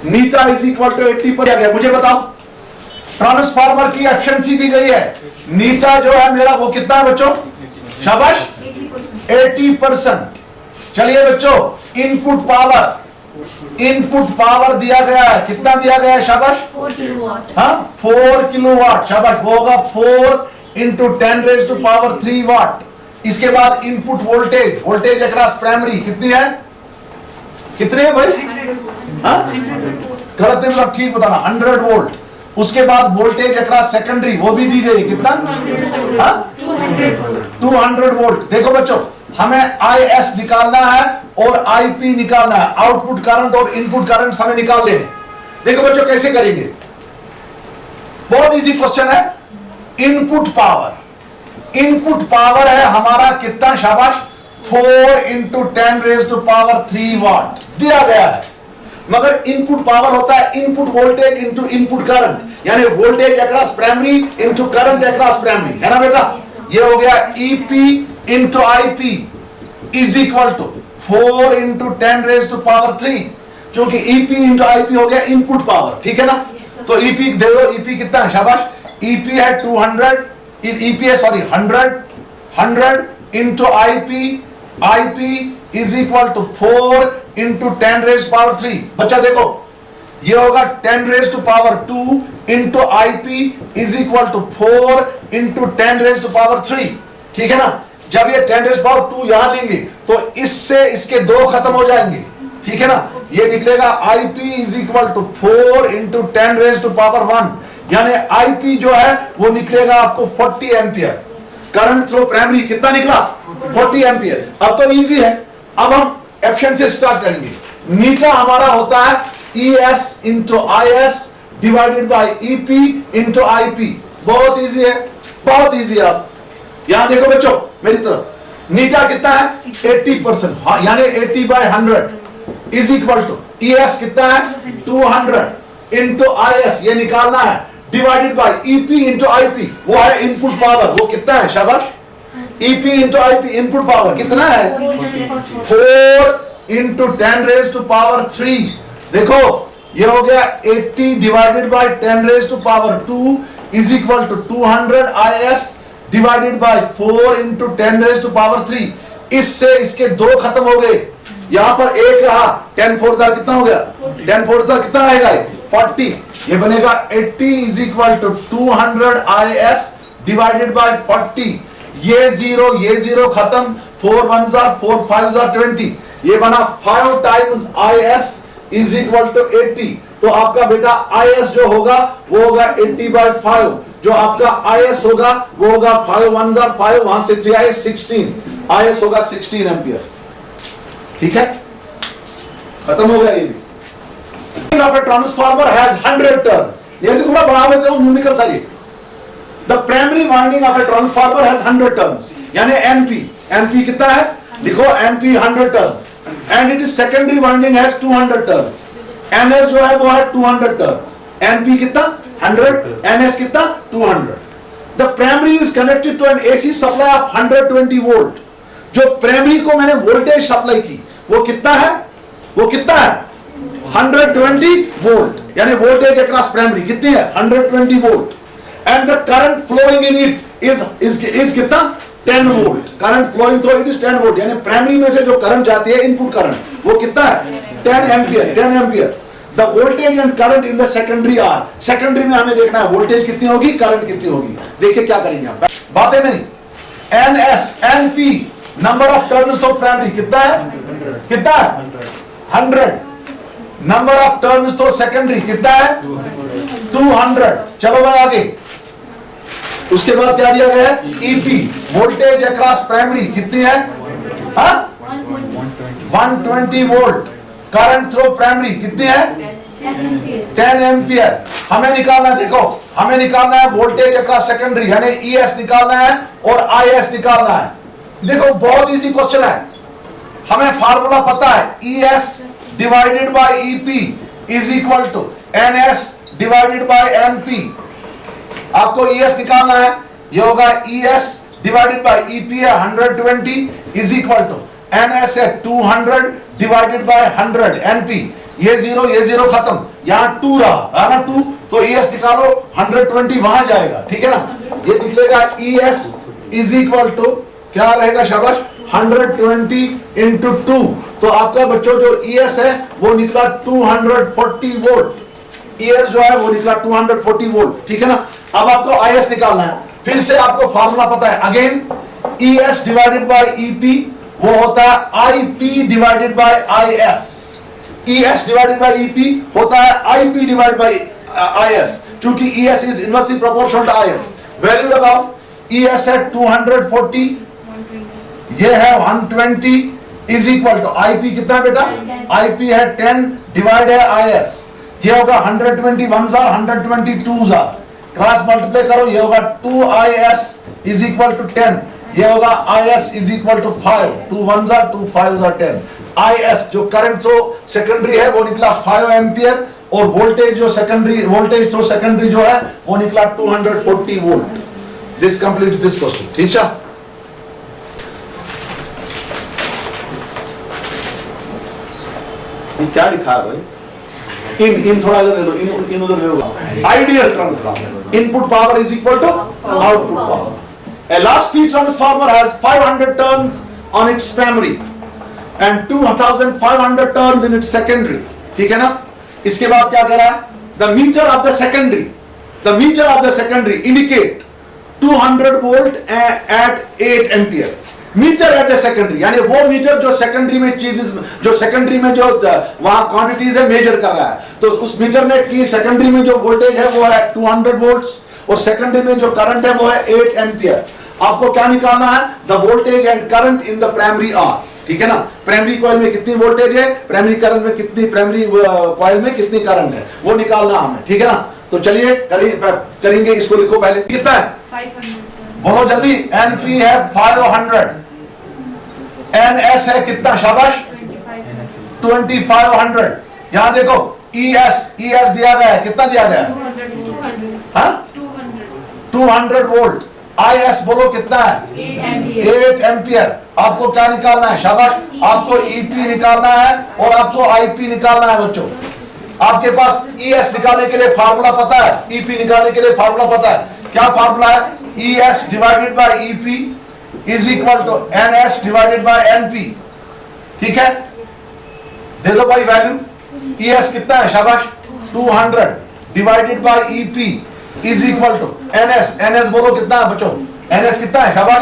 Speaker 1: नीटा इज इक्वल टू 80 पर गया। मुझे बताओ, ट्रांसफार्मर की एफिशिएंसी दी गई है, नीटा जो है मेरा वो कितना है बच्चों? शाबाश, 80%। चलिए बच्चों, इनपुट पावर दिया गया है, कितना दिया गया है? शाबाश,
Speaker 2: 4 किलोवाट।
Speaker 1: हाँ, 4 किलोवाट। शाबाश, वो होगा 4 इंटू 10 रेज टू पावर 3 वाट। इसके बाद इनपुट वोल्टेज अक्रॉस प्राइमरी कितनी है? कितने है भाई?
Speaker 2: 100 वोल्ट।
Speaker 1: हाँ, गलत है मतलब ठीक बताना, 100 वोल्ट। उसके बाद वोल्टेज अक्रॉस सेकेंडरी वो भी दी गई, कितना? हाँ, 200 वोल्ट। देखो बच्चों, हमें IS निकालना है और IP निकालना है, आउटपुट करंट और इनपुट करंट हमें निकालने हैं। देखो बच्चों कैसे करेंगे, बहुत इजी क्वेश्चन है। इनपुट पावर है हमारा कितना? शाबाश, 4 into 10 raise to power 3 watt दिया गया है। मगर इनपुट पावर होता है input voltage into input current, यानी voltage across primary into current across primary, है ना बेटा? ये हो गया EP into IP is equal to 4 into 10 raise to power 3, क्योंकि EP इंटू IP हो गया इनपुट पावर, ठीक है ना? तो EP दे दो, EP कितना है? शाबाश, EP है 200, EP है sorry 100 into IP is equal to 4 into 10 raise power 3। बच्चा देखो, ये होगा 10 raise to power 2 into IP is equal to 4 into 10 raise to power 3, ठीक है ना? जब ये 10 रेज पावर 2 यहां लेंगे तो इससे इसके दो खत्म हो जाएंगे, ठीक है ना? ये निकलेगा IP is equal to 4 into 10 raise to power 1, यानी IP जो है वो निकलेगा आपको 40 एम्पियर। करंट थ्रू प्राइमरी कितना निकला? 40 एम्पियर। अब तो इजी है, अब हम एफिशिएंसी स्टार्ट करेंगे। नीटा हमारा होता है ES into IS divided by EP into IP। बहुत इजी है, बहुत इजी है। आप यहां देखो बच्चों मेरी तरफ, नीटा कितना है? 80%, हाँ, यानी 80 by 100 is equal to ES कितना है? 200 इंटू IS, ये निकालना है, divided by EP into IP, वो है इनपुट पावर, वो कितना है? शाबाश, EP into IP input power कितना है? 4 इंटू 10 रेज टू पावर 3। देखो ये हो गया 80 divided by 10 raise to power 2 is equal to 200 IS divided by 4 into 10 raise to power 3। इससे इसके दो खत्म हो गए, यहां पर एक रहा, 10 4 कितना हो गया? 10 4 कितना आएगा? 40। ये बनेगा 80 is equal to 200 IS divided by 40। ये जीरो खत्म, 4 1 4 5 20, ये बना 5 times IS is equal to 80। तो आपका बेटा IS जो होगा वो होगा 80 बाय 5, जो आपका IS होगा वो होगा 5 1 5, वहां से 3 आए 16, IS होगा 16 एम्पियर, ठीक है? खत्म हो गया ये भी। Of a transformer has 100 turns. ये देखो मैं बना लेता हूं न्यूमेरिकल सारी। The primary winding of a transformer has 100 turns, यानी NP कितना है? लिखो NP 100 turns, and it is secondary winding has 200 turns. NS जो है वो है 200 turns. NP कितना? 100, NS कितना? 200. The primary is connected to an AC supply of 120 volt. जो प्राइमरी को मैंने वोल्टेज सप्लाई की वो कितना है? 120 वोल्ट, यानी वोल्टेज अक्रॉस प्राइमरी कितनी है? 120 volt. And the current flowing in it is कितना? 10 volt. Current flowing through it is 10 volt, यानी प्राइमरी में से जो करंट जाती है इनपुट करंट वो कितना है? 10 ampere. The voltage and current in the secondary are, secondary में हमें देखना है वोल्टेज कितनी होगी, करंट कितनी होगी। देखिए क्या करेंगे आप, बातें नहीं। NS NP number of turns of primary कितना है? 100। नंबर ऑफ टर्न्स तो सेकेंडरी कितना है 200। चलो भाई आगे, उसके बाद क्या दिया गया है ईपी, वोल्टेज अक्रॉस प्राइमरी कितनी है 120 वोल्ट। करंट थ्रू प्राइमरी कितनी है 10 एम्पियर। हमें निकालना है, देखो हमें निकालना है वोल्टेज अक्रॉस सेकेंडरी यानी ईएस निकालना है और आईएस निकालना है। देखो बहुत इजी क्वेश्चन है, हमें फार्मूला पता है ES divided by EP is equal to NS divided by NP. आपको ईएस निकालना है, ये होगा ईएस डिवाइडेड बाय ईपी है 120 इज इक्वल टू एनएस है 200 डिवाइडेड बाय 100 एनपी। ये जीरो खत्म, यहाँ 2 रहा है ना 2, तो ईएस निकालो 120 वहां जाएगा, ठीक है ना। ये निकलेगा ईएस इज इक्वल टू क्या रहेगा शाबाश 120 इंटू 2। तो आपका बच्चों जो ईएस है वो निकला 240 वोल्ट। ईएस जो है वो निकला 240 वोल्ट, ठीक है ना। अब आपको आईएस निकालना है, फिर से आपको फार्मूला पता है again ES divided by EP वो होता है IP divided by IS. ES divided by EP होता है आईपी डिवाइडेड बाय आईएस, क्योंकि ES is inversely proportional to IS. Value लगाओ, ईएस है 240, ये है 120 इज इक्वल टू आईपी कितना है बेटा आईपी है 10 डिवाइड है आईएस। ये होगा 120 1 जार 120 2 जार, क्रॉस मल्टीप्लाई करो, ये होगा 2IS इज इक्वल टू 10, ये होगा IS इज इक्वल टू 5, 2 1 जार 2 5 जार 10। IS जो करंट थ्रू सेकेंडरी है वो निकला 5 एम्पियर और वोल्टेज जो सेकेंडरी वोल्टेज थ्रू सेकेंडरी जो है वो निकला 240 volt. This completes this question, ठीक है। क्या लिखा है भाई, इन थोड़ा इधर ले लो, इन उधर ले लो। Ideal transformer, input power is equal to output power. A large speed transformer has 500 turns on its primary and 2500 turns in its secondary, ठीक है ना। इसके बाद क्या करा है, the meter of the secondary indicate 200 volt at 8 ampere। Meter at the secondary यानी वो मीटर जो सेकेंडरी में चीजेस जो सेकेंडरी में जो वहां क्वांटिटीज है मेजर कर रहा है, तो उस मीटर नेट की सेकेंडरी में जो वोल्टेज है वो है 200 वोल्ट्स और सेकेंडरी में जो करंट है वो है 8 एम्पियर। आपको क्या निकालना है, the voltage and current in the primary are, ठीक है ना। प्राइमरी कॉइल में कितनी वोल्टेज है, प्राइमरी करंट में कितनी, प्राइमरी कॉइल में कितनी करंट है वो निकालना हमें, ठीक है ना। तो चलिए करेंगे, इसको लिखो पहले, कितना है
Speaker 2: 500
Speaker 1: बोलो जल्दी। एनपी है 500, एनएस है कितना शाबाश 2500। यहां देखो ईएस दिया गया है, कितना दिया गया है 200 वोल्ट। आईएस बोलो कितना है 8 एम्पियर। आपको क्या निकालना है शाबाश, आपको ईपी निकालना है और आपको आईपी निकालना है बच्चों। आपके पास ईएस निकालने के लिए फार्मूला पता है, ईपी निकालने के लिए फार्मूला पता है, क्या फार्मूला है, ES divided by EP is equal to NS divided by NP, ठीक है। दे दो भाई वैल्यू, ईएस कितना है शाबाश 200 divided by EP is equal to NS बोलो कितना है बच्चों, एनएस कितना है शाबाश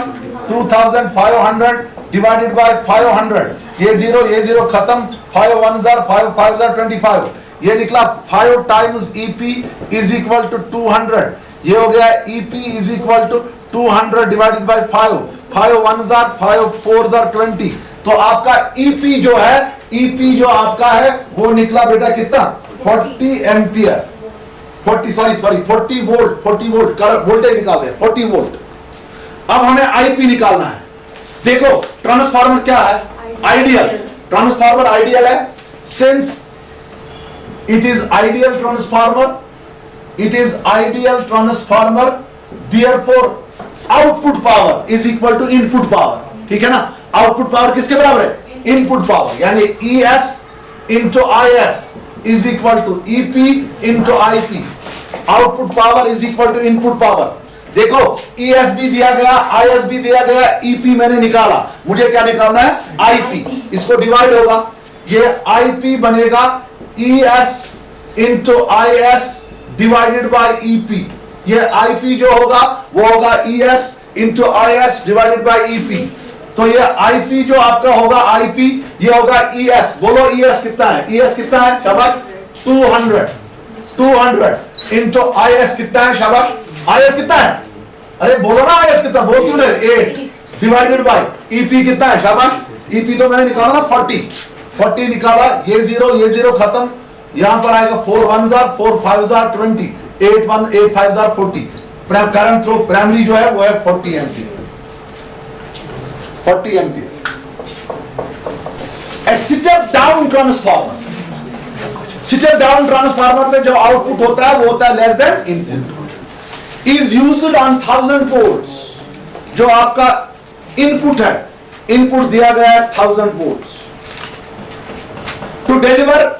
Speaker 1: 2500 डिवाइडेड बाय 500। ये जीरो खत्म, 5 1 जार 5 5 जार 25, ये निकला 5 times EP is equal to 200। ये हो गया EP is equal to 200 divided by 5 5 1 जार 5 4 जार 20। तो आपका ईपी जो है, ईपी जो आपका है वो निकला बेटा कितना 40 एम्पियर, 40 वोल्ट, 40 वोल्ट वोल्टेज निकाल दे 40 वोल्ट। अब हमें आईपी निकालना है। देखो ट्रांसफार्मर क्या है, आइडियल ट्रांसफार्मर, आइडियल है। Since it is ideal transformer therefore output power is equal to input power, ठीक है ना। आउटपुट पावर किसके बराबर है, इनपुट पावर, यानी ES into IS is equal to EP into IP। Output power is equal to input power. देखो ES भी दिया गया, IS भी दिया गया, EP मैंने निकाला, मुझे क्या निकालना है IP। इसको डिवाइड होगा, ये IP बनेगा ES into IS divided by EP। ये IP जो होगा वो होगा ES into IS divided by EP। तो ये IP जो आपका होगा IP ये होगा ES, बोलो ES कितना है, ES कितना है शाबाश 200 इंटू IS कितना है शाबाश, IS कितना है, अरे बोलो ना IS कितना, बोल क्यों नहीं, 8 डिवाइडेड बाय EP कितना है शाबाश, EP तो मैंने निकाला ना 40 निकाला, ये जीरो खत्म, यहां पर आएगा 4 1 4 5 20, 8 1 8 5 40, करंट थ्रू प्राइमरी जो है वो है 40 एम्पियर। स्टेप डाउन ट्रांसफार्मर में जो आउटपुट होता है वो होता है less than input. Is used on 1000 volts, जो आपका इनपुट है, इनपुट दिया गया है 1000 volts, to deliver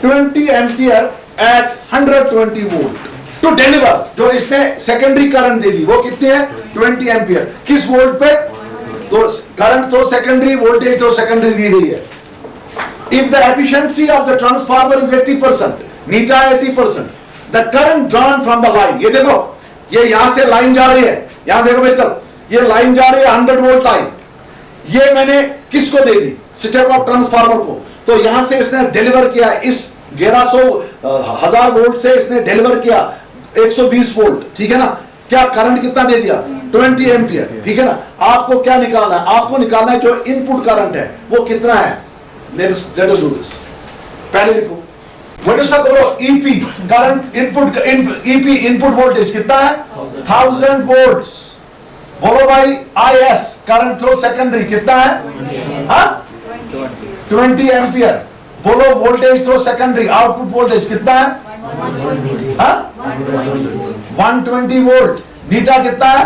Speaker 1: 20 ampere at 120 volt. To deliver, जो इसने सेकेंडरी करंट दे दी वो कितनी है 20 एम्पियर, किस वोल्ट पे, तो करंट तो सेकेंडरी, वोल्टेज तो सेकेंडरी दी गई है। If the efficiency of the transformer is 80%, Neeta 80%, the current drawn from the line, ये देखो, ये यहां से लाइन जा रही है, यहां देखो बेहतर, ये लाइन जा रही है 100 वोल्ट लाइन, ये मैंने किसको दे दी, स्टेप ऑफ ट्रांसफार्मर को, तो यहां से इसने डिलीवर किया, इस 1100 वोल्ट से इसने डिलीवर किया 120 वोल्ट, ठीक है ना, क्या करंट कितना दे दिया 20 एम्पियर, ठीक है ना। आपको क्या निकालना है, आपको निकालना है जो इनपुट करंट है वो कितना है, let us do this, पहले लिखो, what is the EP current input, EP input voltage कितना है 1000 वोल्ट्स, बोलो भाई IS करंट थ्रू सेकेंडरी कितना है, हाँ 20 एम्पियर, बोलो voltage through secondary output voltage कितना है, हाँ 120 वोल्ट, नीटा कितना है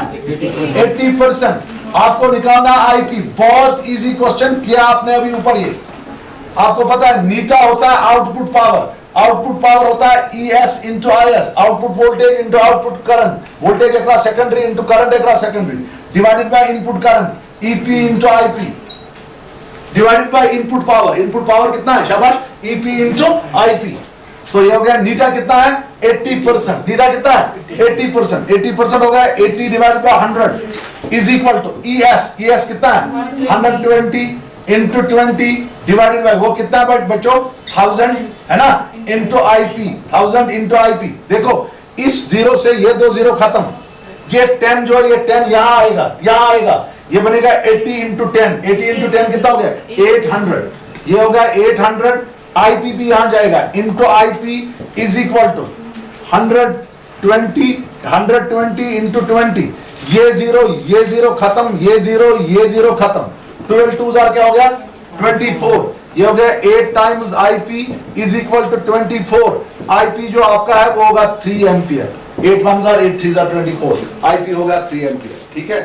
Speaker 1: 80%, आपको निकालना IP, बहुत इजी क्वेश्चन किया आपने अभी ऊपर, ये आपको पता है नीटा होता है आउटपुट पावर होता है ES into IS, output voltage into output current, voltage across secondary into current across secondary, divided by input current EP into IP, divided by input power कितना है शाबाश EP इंटू IP, तो ये हो गया नीटा कितना है 80%, नीटा कितना है 80% हो गया, 80 divided by 100 is equal to ES कितना है 120 इंटू 20 डिवाइडेड बाय वो कितना है बच्चों 1000 है ना, इंटू IP 1000 इंटू IP, देखो इस जीरो से ये 2 जीरो खत्म, ये 10 जो ये 10 यहां आएगा, ये बनेगा 80 इंटू 10 कितना हो गया 800, ये होगा 800, IP भी यहां जाएगा into IP is equal to 120 into 20, ये जीरो खत्म, ये जीरो खत्म, 12 2 क्या हो गया 24, ये हो गया 8 times IP is equal to 24, IP जो आपका है वो होगा 3 एम्पियर, 8 1 8 3 24, IP होगा 3 एम्पियर, ठीक है।